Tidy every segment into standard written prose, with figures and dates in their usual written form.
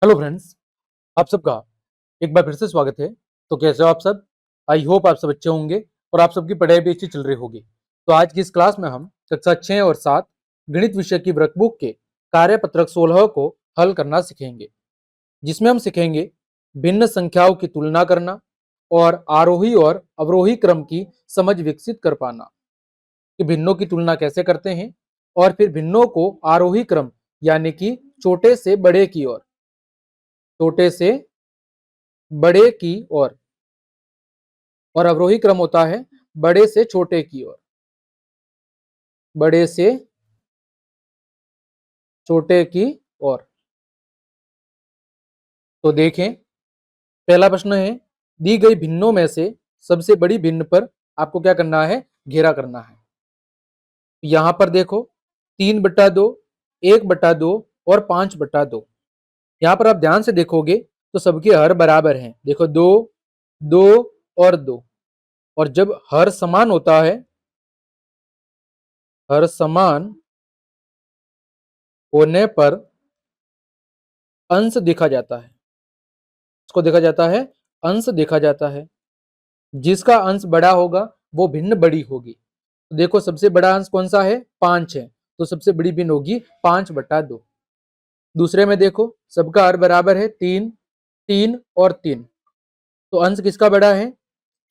Hello friends, आप सबका एक बार फिर से स्वागत है। तो कैसे हो आप सब? आई होप आप सब अच्छे होंगे और आप सबकी पढ़ाई भी अच्छी चल रही होगी। तो आज की इस क्लास में हम कक्षा 6 और 7 गणित विषय की वर्कबुक के कार्यपत्रक 16 को हल करना सीखेंगे, जिसमें हम सीखेंगे भिन्न संख्याओं की तुलना करना और आरोही और अवरोही क्रम की समझ विकसित कर पाना कि भिन्नों की तुलना कैसे करते हैं और फिर भिन्नों को आरोही क्रम यानी कि छोटे से बड़े की ओर, छोटे से बड़े की ओर और अवरोही क्रम होता है बड़े से छोटे की ओर, बड़े से छोटे की ओर। तो देखें, पहला प्रश्न है, दी गई भिन्नों में से सबसे बड़ी भिन्न पर आपको क्या करना है? घेरा करना है। यहां पर देखो 3/2, 1/2 और 5/2। यहां पर आप ध्यान से देखोगे तो सबके हर बराबर हैं। देखो 2, 2 और 2। और जब हर समान होता है, हर समान होने पर अंश देखा जाता है। इसको देखा जाता है, अंश देखा जाता है। जिसका अंश बड़ा होगा वो भिन्न बड़ी होगी। तो देखो सबसे बड़ा अंश कौन सा है? 5 है, तो सबसे बड़ी भिन्न होगी 5/2। दूसरे में देखो सबका हर बराबर है 3, 3 और 3। तो अंश किसका बड़ा है?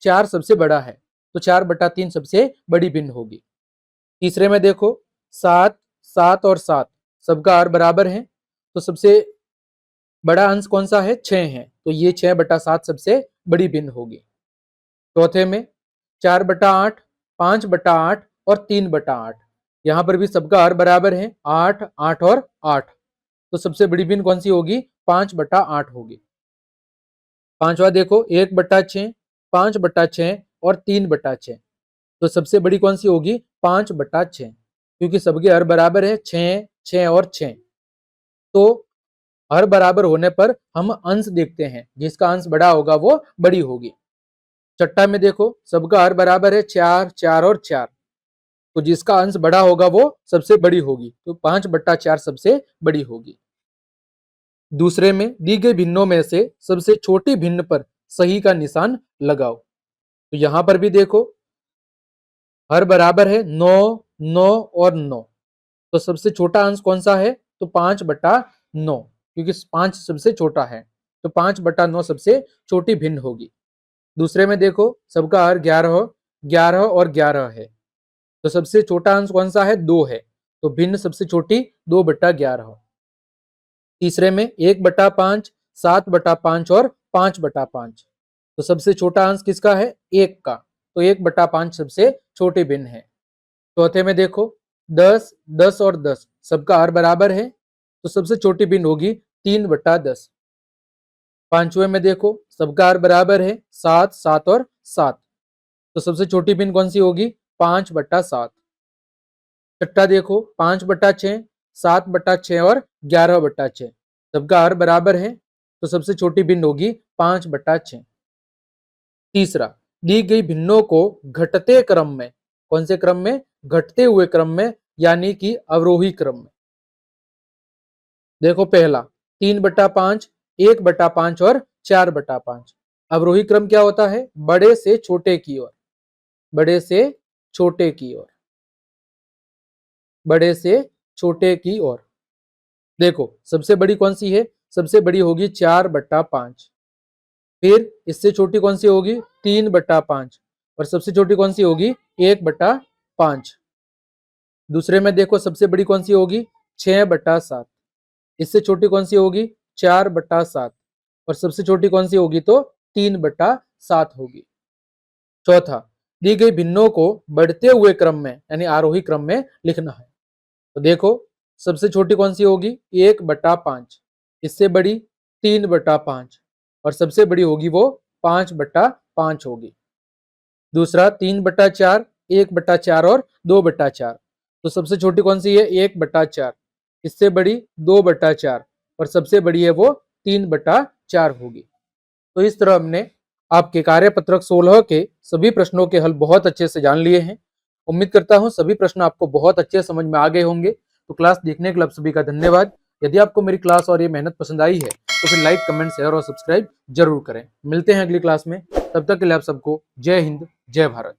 4 सबसे बड़ा है, तो 4/3 सबसे बड़ी भिन्न होगी। तीसरे में देखो 7, 7 और 7 सबका हर बराबर है, तो सबसे बड़ा अंश कौन सा है? 6 है, तो ये 6/7 सबसे बड़ी भिन्न होगी। चौथे में 4/8, 5/8 और 3/8। यहां पर भी सबका हर बराबर है 8, 8 और 8। तो सबसे बड़ी भिन्न कौन सी होगी? 5/8 होगी। पांचवा देखो 1/6, 5/6 और 3/6। तो सबसे बड़ी कौन सी होगी? 5/6, क्योंकि सबके हर बराबर है 6, 6 और 6। तो हर बराबर होने पर हम अंश देखते हैं, जिसका अंश बड़ा होगा वो बड़ी होगी। छठा में देखो सबका हर बराबर है 4, 4 और 4। तो जिसका अंश बड़ा होगा वो सबसे बड़ी होगी, तो 5/4 सबसे बड़ी होगी। दूसरे में दी गई भिन्नों में से सबसे छोटी भिन्न पर सही का निशान लगाओ। तो यहां पर भी देखो हर बराबर है 9, 9 और 9। तो सबसे छोटा अंश कौन सा है? तो 5/9, क्योंकि 5 सबसे छोटा है, तो 5/9 सबसे छोटी भिन्न होगी। दूसरे में देखो सबका हर 11, 11 और 11 है। तो सबसे छोटा अंश कौन सा है? 2 है, तो भिन्न सबसे छोटी 2/11। तीसरे में 1/5, 7/5 और 5/5। तो सबसे छोटा अंश किसका है? 1 का, तो 1/5 सबसे छोटी भिन्न है। चौथे में देखो 10, 10 और 10 सबका हर बराबर है, तो सबसे छोटी भिन्न होगी 3/10। पांचवें में देखो सबका हर बराबर है 7, 7 और 7। तो सबसे छोटी भिन्न कौन सी होगी? 5/7। छठा देखो 5/6, 7/6 और 11/6 सबका हर बराबर है, तो सबसे छोटी भिन्न होगी 5/6। तीसरा, दी गई भिन्नों को घटते क्रम में, कौन से क्रम में? घटते हुए क्रम में, यानी कि अवरोही क्रम में। देखो पहला 3/5, 1/5 और 4/5। अवरोही क्रम क्या होता है? बड़े से छोटे की ओर, बड़े से छोटे की ओर, बड़े से छोटे की ओर। देखो सबसे बड़ी कौन सी है? सबसे बड़ी होगी 4/5। फिर इससे छोटी कौन सी होगी? 3/5। और सबसे छोटी कौन सी होगी? 1/5। दूसरे में देखो सबसे बड़ी कौन सी होगी? 6/7। इससे छोटी कौन सी होगी? 4/7। और सबसे छोटी कौन सी होगी? तो 3/7 होगी। चौथा, दी गई भिन्नों को बढ़ते हुए क्रम में यानी आरोही क्रम में लिखना है। तो देखो सबसे छोटी कौन सी होगी? 1/5। इससे बड़ी 3/5 और सबसे बड़ी होगी वो 5/5 होगी। दूसरा 3/4, 1/4 और 2/4। तो सबसे छोटी कौन सी है? 1/4। इससे बड़ी 2/4 और सबसे बड़ी है वो 3/4 होगी। तो इस तरह हमने आपके कार्यपत्रक 16 के सभी प्रश्नों के हल बहुत अच्छे से जान लिए हैं। उम्मीद करता हूं सभी प्रश्न आपको बहुत अच्छे समझ में आ गए होंगे। तो क्लास देखने के लिए आप सभी का धन्यवाद। यदि आपको मेरी क्लास और ये मेहनत पसंद आई है तो फिर लाइक, कमेंट, शेयर और सब्सक्राइब जरूर करें। मिलते हैं अगली क्लास में, तब तक के लिए आप सबको जय हिंद, जय भारत।